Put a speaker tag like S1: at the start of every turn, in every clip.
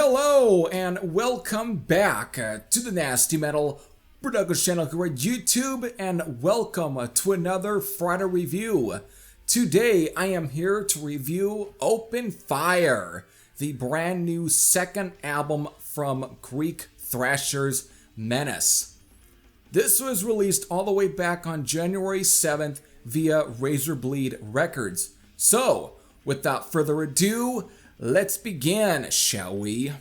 S1: Hello and welcome back to the Nasty Metal Productions channel here at YouTube, and welcome to another Friday review. Today I am here to review Open Fire, the brand new second album from Greek Thrashers, Menace. This was released all the way back on January 7th via Razorbleed Records. So, without further ado, let's begin, shall we?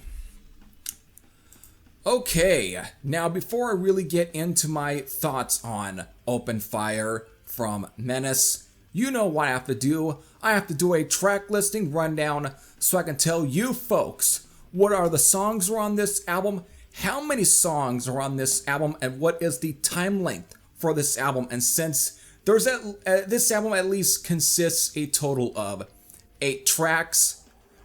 S1: Okay, now before I really get into my thoughts on Open Fire from Menace, you know what I have to do. I have to do a track listing rundown so I can tell you folks what are the songs are on this album, how many songs are on this album, and what is the time length for this album. And since this album at least consists a total of 8 tracks,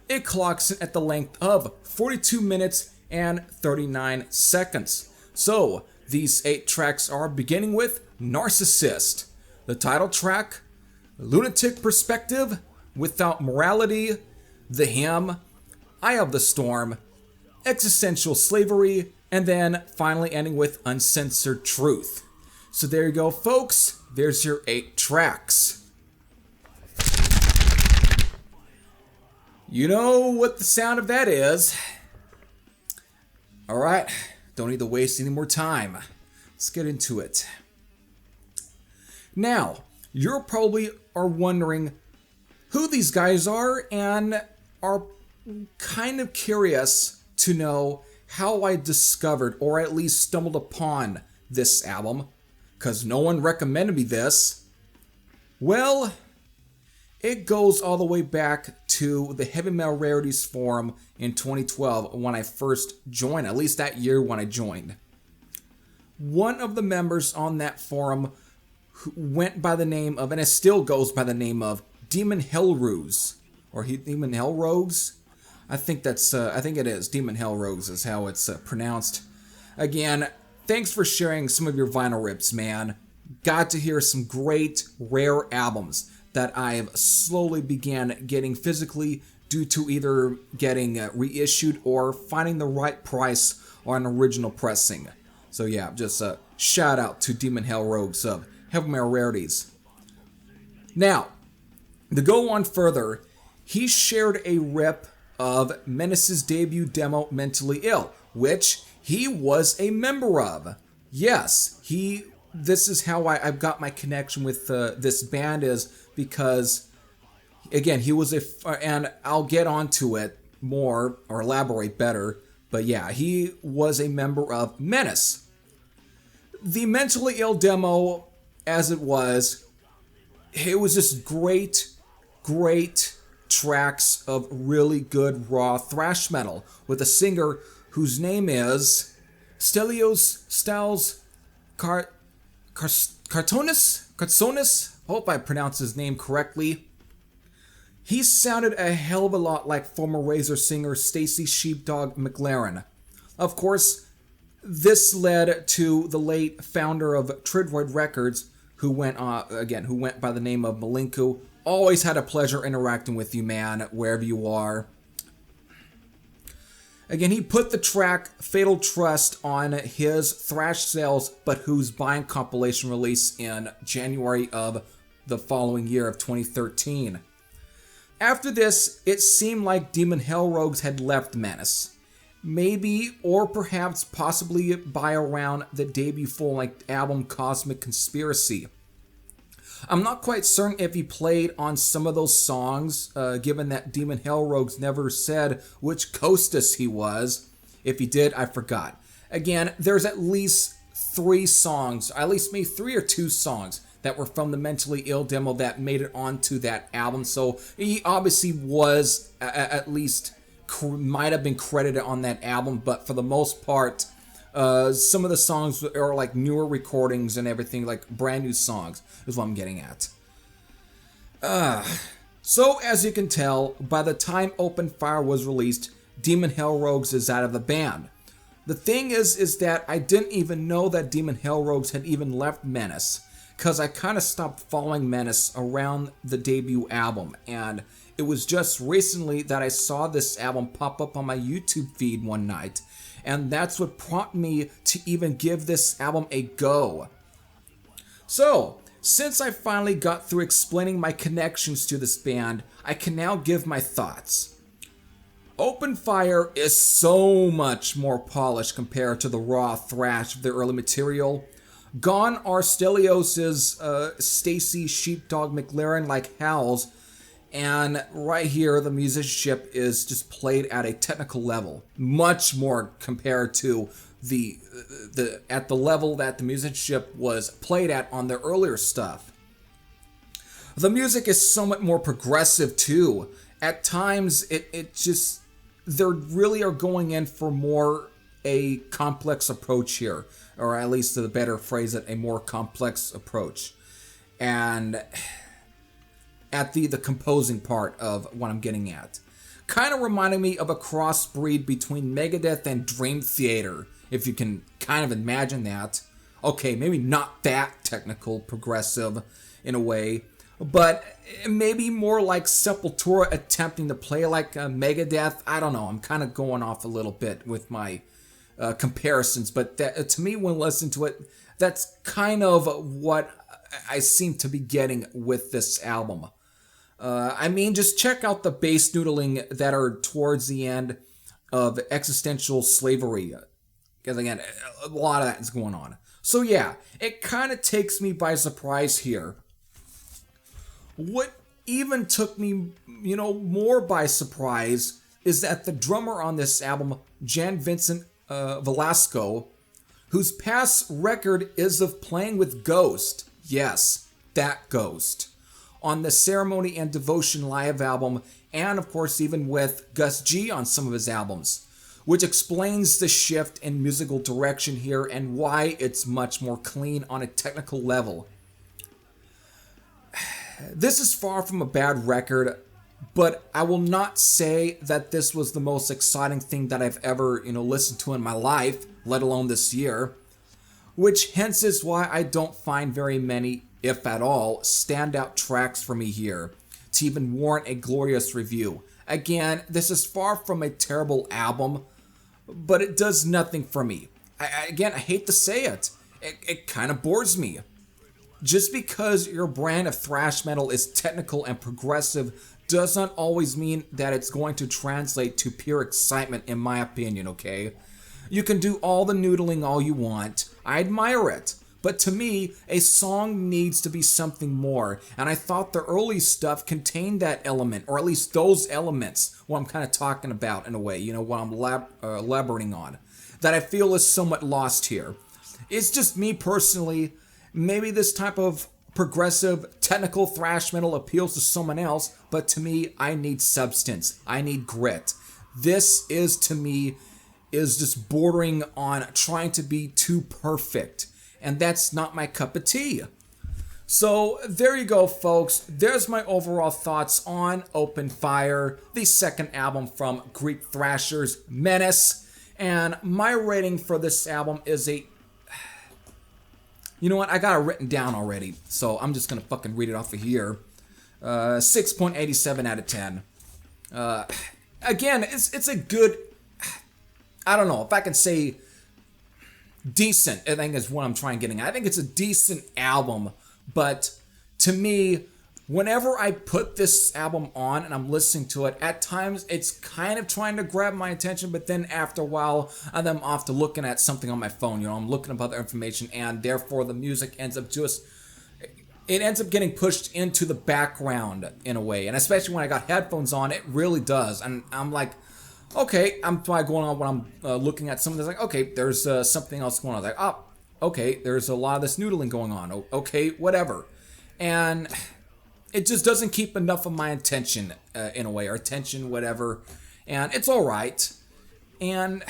S1: it clocks in at the length of 42 minutes and 39 seconds. So, these 8 tracks are beginning with Narcissist, the title track, Lunatic Perspective, Without Morality, The Hymn, Eye of the Storm, Existential Slavery, and then finally ending with Uncensored Truth. So there you go, folks. There's your 8 tracks. You know what the sound of that is. Alright, don't need to waste any more time. Let's get into it. Now, you probably are wondering who these guys are and are kind of curious to know how I discovered or at least stumbled upon this album, because no one recommended me this. Well, it goes all the way back to the Heavy Metal Rarities forum in 2012 when I first joined, at least that year when I joined. One of the members on that forum who went by the name of, and it still goes by the name of, Demon Hellrogues, or Demon Hellrogues? I think it is. Demon Hellrogues is how it's pronounced. Again, thanks for sharing some of your vinyl rips, man. Got to hear some great, rare albums that I've slowly began getting physically due to either getting reissued or finding the right price on original pressing. So yeah, just a shout out to Demon Hellrogues of Heavy Metal Rarities. Now, to go on further, he shared a rip of Menace's debut demo, Mentally Ill, which he was a member of. Yes, this is how I've got my connection with this band, is because, again, he was and I'll get onto it more or elaborate better, but yeah, he was a member of Menace. The Mentally Ill demo, as it was just great tracks of really good raw thrash metal with a singer whose name is Stelios Kartsonis. Hope I pronounced his name correctly. He sounded a hell of a lot like former Razor singer Stacy Sheepdog McLaren. Of course, this led to the late founder of Tridroid Records, who went by the name of Malenko. Always had a pleasure interacting with you, man, wherever you are. Again, he put the track Fatal Trust on his Thrash Sales But Who's Buying compilation release in January of the following year of 2013. After this, it seemed like Demon Hellrogues had left Menace. Maybe, or perhaps possibly by around the debut full-length album Cosmic Conspiracy. I'm not quite certain if he played on some of those songs, given that Demon Hellrogues never said which Costas he was. If he did, I forgot. Again, there's at least 3 songs, at least maybe 3 or 2 songs that were from the Mentally Ill demo that made it onto that album. So he obviously was, at least, might have been credited on that album, but for the most part, some of the songs are like newer recordings and everything, like brand new songs, is what I'm getting at. So as you can tell, by the time Open Fire was released, Demon Hellrogues is out of the band. The thing is that I didn't even know that Demon Hellrogues had even left Menace, because I kind of stopped following Menace around the debut album, and it it was just recently that I saw this album pop up on my YouTube feed one night, and that's what prompted me to even give this album a go. So, since I finally got through explaining my connections to this band, I can now give my thoughts. Open Fire is so much more polished compared to the raw thrash of the early material. Gone are Stelios's Stacy Sheepdog McLaren like howls, and right here the musicianship is just played at a technical level, much more compared to at the level that the musicianship was played at on their earlier stuff. The music is somewhat more progressive too. At times they really are going in for more a complex approach here, or at least to better phrase it, a more complex approach. And at the composing part of what I'm getting at. Kind of reminding me of a crossbreed between Megadeth and Dream Theater, if you can kind of imagine that. Okay, maybe not that technical, progressive in a way, but maybe more like Sepultura attempting to play like Megadeth. I don't know, I'm kind of going off a little bit with my comparisons, but that, to me, when listening to it, that's kind of what I seem to be getting with this album. I mean, just check out the bass noodling that are towards the end of Existential Slavery. Because again, a lot of that is going on. So yeah, it kind of takes me by surprise here. What even took me, more by surprise is that the drummer on this album, Jan Vincent Velasco, whose past record is of playing with Ghost, yes, that Ghost, on the Ceremony and Devotion live album, and of course even with Gus G on some of his albums, which explains the shift in musical direction here and why it's much more clean on a technical level. This is far from a bad record, but I will not say that this was the most exciting thing that I've ever, listened to in my life, let alone this year, which hence is why I don't find very many, if at all, standout tracks for me here to even warrant a glorious review. Again, this is far from a terrible album, but it does nothing for me. I hate to say it. It kind of bores me. Just because your brand of thrash metal is technical and progressive does not always mean that it's going to translate to pure excitement, in my opinion, okay? You can do all the noodling all you want. I admire it. But to me, a song needs to be something more, and I thought the early stuff contained that element, or at least those elements, what I'm kind of talking about in a way, what I'm elaborating on, that I feel is somewhat lost here. It's just me personally. Maybe this type of progressive, technical thrash metal appeals to someone else, but to me, I need substance. I need grit. This is, to me, is just bordering on trying to be too perfect. And that's not my cup of tea. So there you go, folks. There's my overall thoughts on Open Fire, the second album from Greek Thrashers, Menace. And my rating for this album is a... You know what? I got it written down already, so I'm just going to fucking read it off of here. 6.87 out of 10. Again, it's a good... I don't know if I can say... decent, I think is what I'm trying getting at. I think it's a decent album, but to me, whenever I put this album on and I'm listening to it, at times it's kind of trying to grab my attention, but then after a while, I'm off to looking at something on my phone. I'm looking up other information, and therefore the music ends up getting pushed into the background in a way, and especially when I got headphones on, it really does, and I'm like, okay, I'm probably going on when I'm looking at something that's like, okay, there's something else going on. Like, oh, okay, there's a lot of this noodling going on. Okay, whatever. And it just doesn't keep enough of my attention in a way, or attention, whatever. And it's all right. And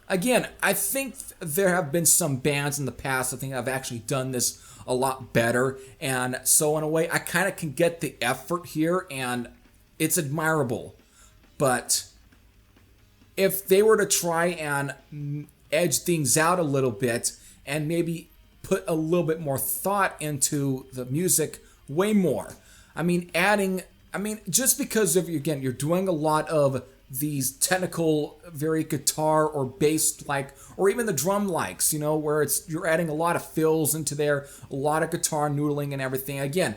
S1: again, I think there have been some bands in the past, I think I've actually done this a lot better. And so in a way, I kind of can get the effort here, and it's admirable. But if they were to try and edge things out a little bit and maybe put a little bit more thought into the music, way more. I mean, adding I mean, just because of, again, you're doing a lot of these technical, very guitar or bass like, or even the drum likes, you know, where you're adding a lot of fills into there, a lot of guitar noodling and everything. Again,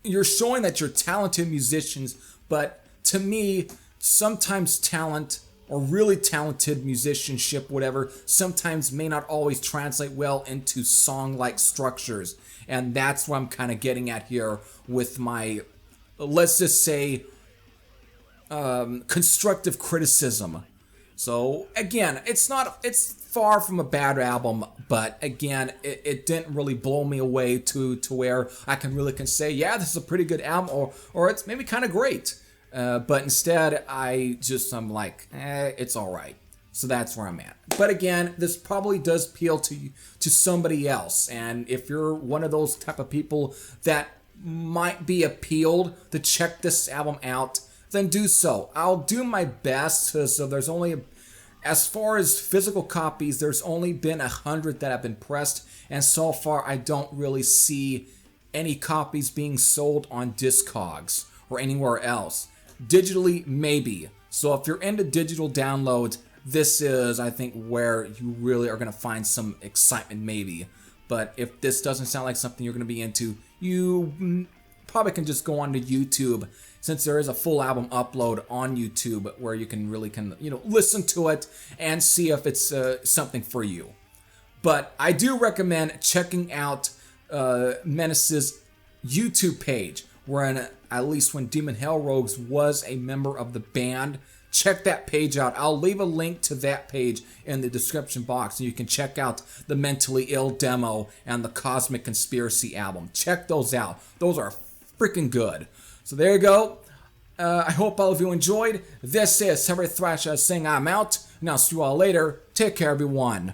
S1: you're showing that you're talented musicians, but to me, sometimes talent or really talented musicianship, whatever, sometimes may not always translate well into song-like structures. And that's what I'm kind of getting at here with my, let's just say, constructive criticism. So again, it's far from a bad album, but again, it didn't really blow me away to where I can say, yeah, this is a pretty good album, or it's maybe kind of great. But instead, I'm like, it's all right. So that's where I'm at. But again, this probably does appeal to somebody else, and if you're one of those type of people that might be appealed to check this album out, then do so. I'll do my best, because there's only, as far as physical copies, there's only been 100 that have been pressed, and so far I don't really see any copies being sold on Discogs or anywhere else. Digitally, maybe. So if you're into digital downloads, this is, I think, where you really are going to find some excitement, maybe. But if this doesn't sound like something you're going to be into, you probably can just go onto YouTube, since there is a full album upload on YouTube where you can really listen to it and see if it's something for you. But I do recommend checking out Menace's YouTube page, wherein, at least when Demon Hell Rogues was a member of the band. Check that page out. I'll leave a link to that page in the description box, and you can check out the Mentally Ill demo and the Cosmic Conspiracy album. Check those out. Those are freaking good. So there you go. I hope all of you enjoyed. This is Greek Thrashers saying I'm out, and I'll see you all later. Take care, everyone.